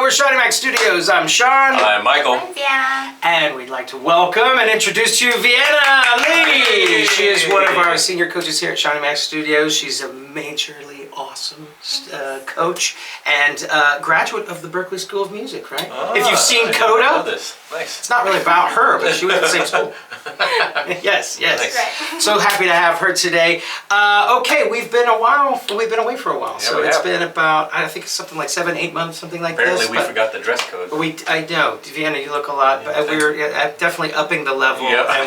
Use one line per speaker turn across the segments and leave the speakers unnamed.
we're SeanyMacStudios. I'm Sean.
I'm Michael.
I'm Vienna.
And we'd like to welcome and introduce to you Vienna Lee. She is one of our senior coaches here at SeanyMacStudios. She's a majorly awesome coach and graduate of the Berklee School of Music, right? If you've seen Coda,
This. Nice.
it's not really about her, but she was at the same school. Yes.
Right.
So happy to have her today. Okay, we've been away for a while.
Yeah,
So it's been about, I think it's something like 7-8 months, something like
Apparently
this.
we forgot the dress code.
I know, Vienna, you look a lot, but we're definitely upping the level.
Yeah.
And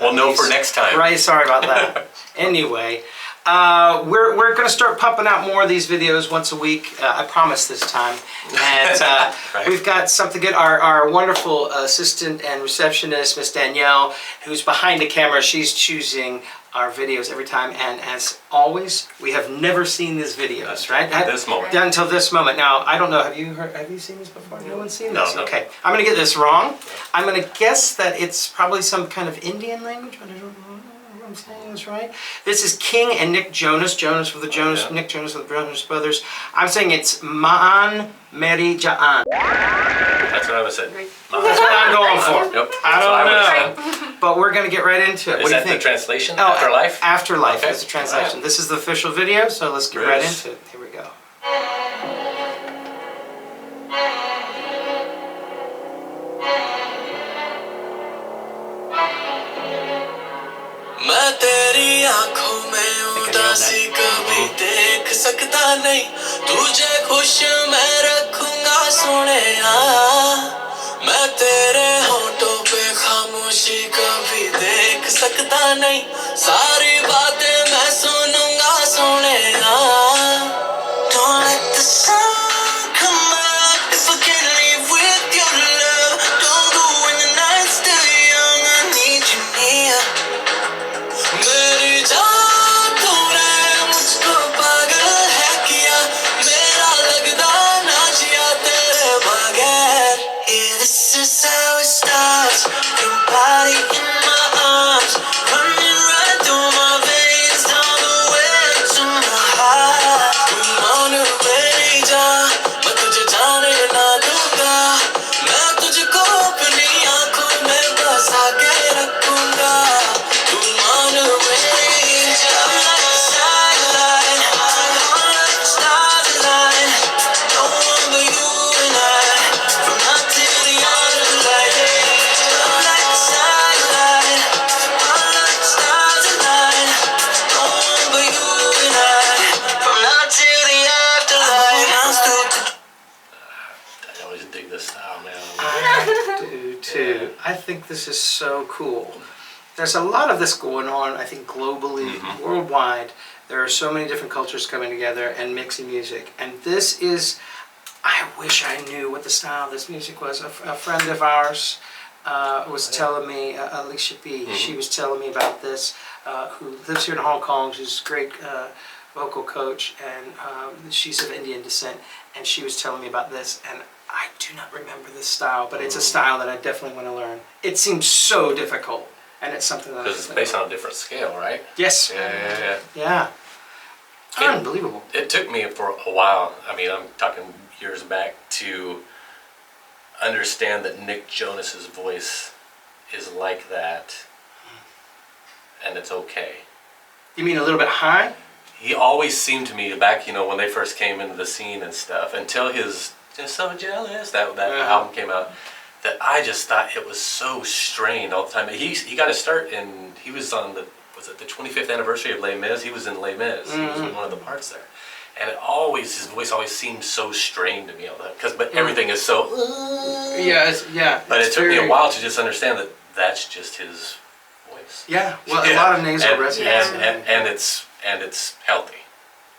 We'll know for next time.
Right, sorry about that. Anyway, we're going to start pumping out more of these videos once a week. I promise this time. And
Right.
we've got something good. Our wonderful assistant and receptionist, Miss Danielle, who's behind the camera, she's choosing our videos every time. And as always, we have never seen these videos, right?
This moment.
Down until this moment. Now, I don't know, have you seen this before? No one's seen this?
No.
Okay. I'm going to get this wrong. I'm going to guess that it's probably some kind of Indian language, but I don't know if I'm saying this right. This is King and Nick Jonas. Nick Jonas with the Jonas Brothers. I'm saying it's Maan Meri Jaan.
That's what I was saying.
That's what I'm going for.
Yep.
I don't
That's
know. But we're going to get right into it.
Is
What do you
that
think?
the translation?
Oh,
Afterlife?
Afterlife
Okay.
is the translation.
Right.
This is the official video, so let's get right into it. Here we go.
मैं तेरी आंखों में उदासी कभी देख सकता नहीं तुझे खुश मैं रखूंगा सोनिया मैं तेरे होठों पे खामोशी कभी देख सकता नहीं सारी बातें मैं सुनूंगा Sonia Don't let the sun come out if I can't live with your love Don't go when the night's still young I need you near मेरी जान तूने मुझको पागल है किया मेरा लगदा ना जिया तेरे बगैर Yeah, this is how it starts Your body in my arms Running right through my veins All the way to my heart मान मेरी जान मैं तुझे जाने ना दूंगा मैं तुझको अपनी आंखों में बसा के रखूंगा तू मान मेरी जान Starlight, stars align No one but you and I From now till the afterlife Like the starlight, stars align No one but you and I From now till the afterlife
I always dig this style, man.
I do too. I think this is so cool. There's a lot of this going on, I think, globally, worldwide. There are so many different cultures coming together and mixing music. And this is, I wish I knew what the style of this music was. A friend of ours was telling me, Alicia B., she was telling me about this, who lives here in Hong Kong. She's a great vocal coach, and she's of Indian descent. And she was telling me about this, and I do not remember this style, but it's a style that I definitely want to learn. It seems so difficult, and it's something that
Because it's based on a different scale, right?
Yes.
Yeah.
Unbelievable.
It took me for a while, I mean, I'm talking years back, to understand that Nick Jonas's voice is like that, and it's okay.
You mean a little bit high?
He always seemed to me back, when they first came into the scene and stuff, until his Just So Jealous, that album came out, that I just thought it was so strained all the time. He got to start he was on the 25th anniversary of Les Mis? He was in Les Mis. He was in one of the parts there. And his voice always seemed so strained to me all the time. But everything is so... But it took me a while to just understand that that's just his voice.
Yeah, well, a lot of nasal resonance.
And it's healthy.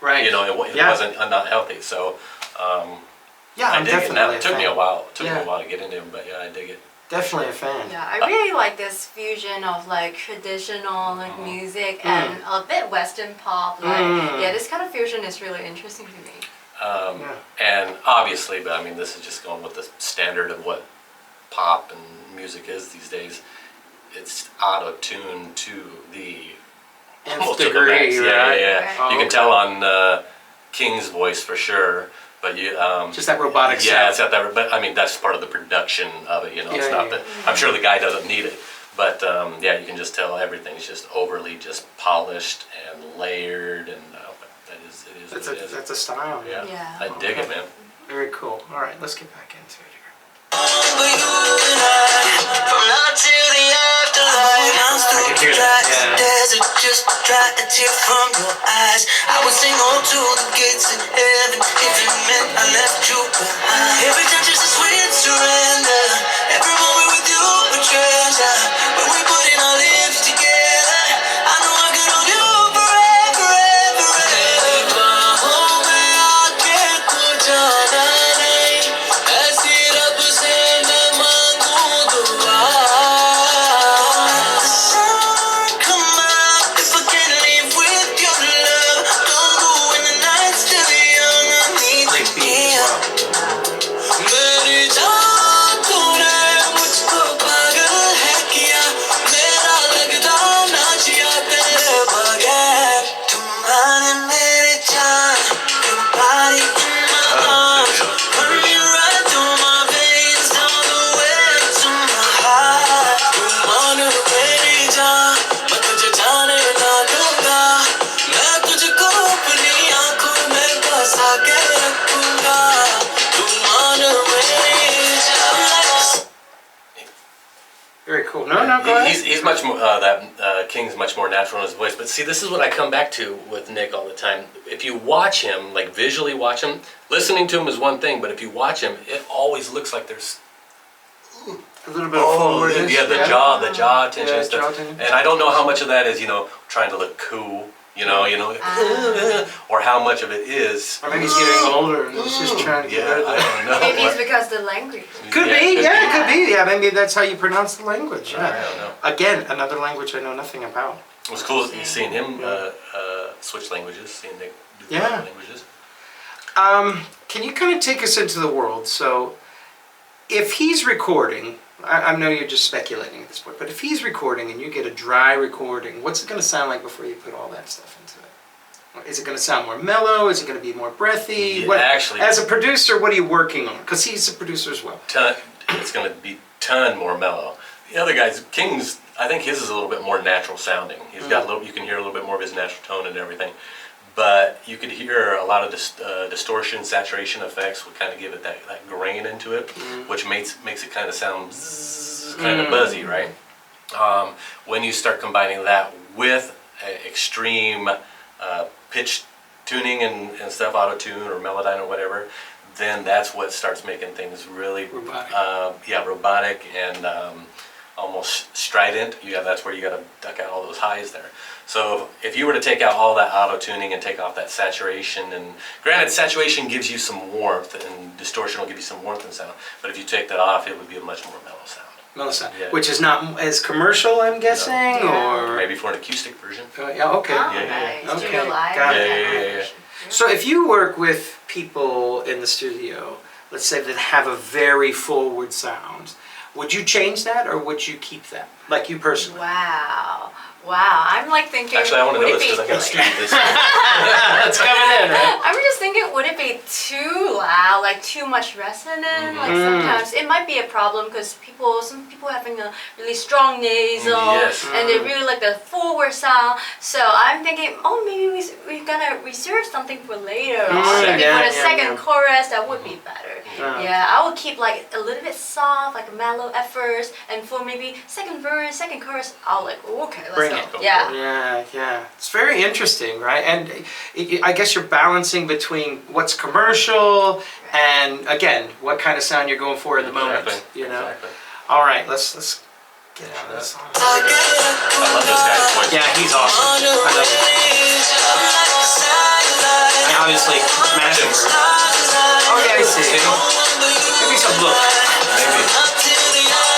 Right.
It wasn't not healthy. So
yeah, I'm
I dig it now.
definitely
It took me a while. It took me
Yeah.
a while to get into him, but yeah, I dig it.
Definitely a fan.
Yeah, I really like this fusion of like traditional music and a bit Western pop. Yeah, this kind of fusion is really interesting to me.
And obviously, but I mean, this is just going with the standard of what pop and music is these days. It's auto-tuned to the
Nth degree, right?
Yeah.
Oh,
You can tell on King's voice for sure. But you
just that robotic sound.
yeah, it's got that. But I mean, that's part of the production of it. You know, it's not that. I'm sure the guy doesn't need it, but yeah, you can just tell everything's just overly just polished and layered, and that is it is. What it is.
That's a style.
Yeah,
Yeah.
I dig it, man.
Very cool. All right, let's get back into it here.
From now till the afterlife, I'm stuck in the desert, just dry a tear from your eyes. I would sing on to the gates of heaven if it meant I left you behind. Every touch is a sweet surrender. Every moment with you a treasure. When we put in our lips together, I know I could hold you forever, ever, ever. Home I can't go down. ऐसी रब से मैं मांगू दुआ. The sun come out if I can't live with your love. Don't go when the night's still young. I need
Great
you
beat
here.
as well.
मेरी जान तूने मुझको पागल है किया. मेरा लगता ना जिया तेरे बगैर. तुम मान मेरी जान. Your body in my arms. Running right through my veins all the way to my heart. तुम मान मेरी जान. मैं तुझे जाने ना दूंगा. मैं तुझको अपनी आँखों में बसा के रखूंगा. तुम मान मेरी जान.
Very cool. No, go ahead.
He's much more King's much more natural in his voice. But see, this is what I come back to with Nick all the time. If you watch him, like visually watch him, listening to him is one thing, but if you watch him, it always looks like there's
A little bit of forward.
yeah, the jaw tension and stuff.
jaw tension.
And I don't know how much of that is trying to look cool, or how much of it is.
Or maybe he's getting older and he's just trying to get rid of
I
that.
don't know.
Maybe it's because the language.
Could be, yeah, it could be. Yeah, maybe that's how you pronounce the language.
I
Yeah.
don't know.
Again, another language I know nothing about.
It was cool seeing him switch languages, seeing Nick do
Yeah.
languages.
Can you kind of take us into the world? So, if he's recording, I know you're just speculating at this point, but if he's recording and you get a dry recording, what's it going to sound like before you put all that stuff into it? Is it going to sound more mellow? Is it going to be more breathy?
Yeah, actually-
as a producer, what are you working on? Because he's a producer as well.
It's going to be ton more mellow. The other guys, King's, I think his is a little bit more natural sounding. He's got you can hear a little bit more of his natural tone and everything. But you could hear a lot of distortion, saturation effects would kind of give it that grain into it, which makes it kind of sound kind of buzzy, right? When you start combining that with extreme pitch tuning and stuff, auto tune or Melodyne or whatever, then that's what starts making things really robotic and almost strident. That's where you got to duck out all those highs there. So if you were to take out all that auto tuning and take off that saturation, and granted saturation gives you some warmth and distortion will give you some warmth and sound, but if you take that off, it would be a much more mellow sound.
Mellow sound,
Yeah.
which is not as commercial, I'm guessing,
No.
or
Maybe for an acoustic version.
yeah, okay.
Oh,
Yeah, yeah,
nice.
yeah.
Studio
Okay,
Live.
got
it.
that
Yeah,
kind of
yeah, yeah.
version.
So if you work with people in the studio, let's say that have a very forward sound, would you change that or would you keep that? Like you personally?
Wow. Wow. I'm like thinking.
Actually, I want to
would
know
it
this because I
be-
got to study this.
It's coming in, right?
I'm just thinking, would it be too loud, like too much resonant? Like sometimes it might be a problem because some people having a really strong nasal
Yes.
and they really like the forward sound. So I'm thinking, maybe we're gonna reserve something for later, or maybe for the second chorus that would be better. Yeah, I would keep like a little bit soft, like mellow at first, and for maybe second verse, second chorus, I'll like okay, let's
Bring
go.
it.
Yeah.
Yeah. It's very interesting, right? And I guess you're balancing between what's commercial and, again, what kind of sound you're going for in the moment.
Exactly.
You know.
Exactly.
All right, let's get out of this song.
I love this guy's voice.
Yeah, he's awesome. I love it. And obviously, massive. Oh yeah, I see. Give me some look.
Maybe.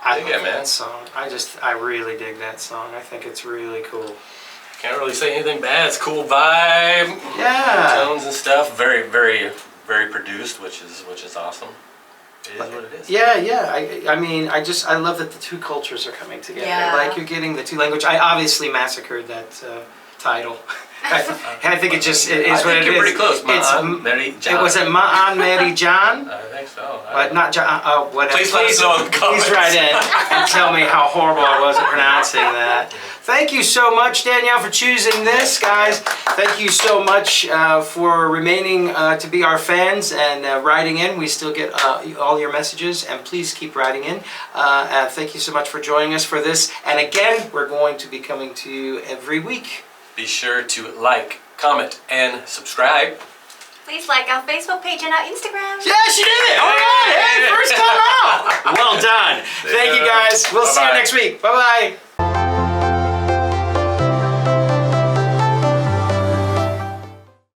I
Dig it,
love
man.
that song. I really dig that song. I think it's really cool.
Can't really say anything bad. It's cool vibe.
Yeah.
Tones and stuff. Very, very, very produced, which is awesome. It is what it is.
Yeah. I mean, I love that the two cultures are coming together.
Yeah.
Like you're getting the two language. I obviously massacred that title. I think it is what it is.
I think you're pretty close. Maan Meri Jaan.
Was it Maan Meri Jaan?
I think so.
But not John. Oh, whatever.
Please let us know in the comments.
Please write in and tell me how horrible I was at pronouncing that. Thank you so much, Danielle, for choosing this, guys. Thank you so much for remaining to be our fans and writing in. We still get all your messages, and please keep writing in. Thank you so much for joining us for this. And again, we're going to be coming to you every week.
Be sure to like, comment, and subscribe.
Please like our Facebook page and our Instagram.
Yeah, she did it! All right! Hey, first time out! Well done. Thank you, guys. We'll see you next week. Bye-bye.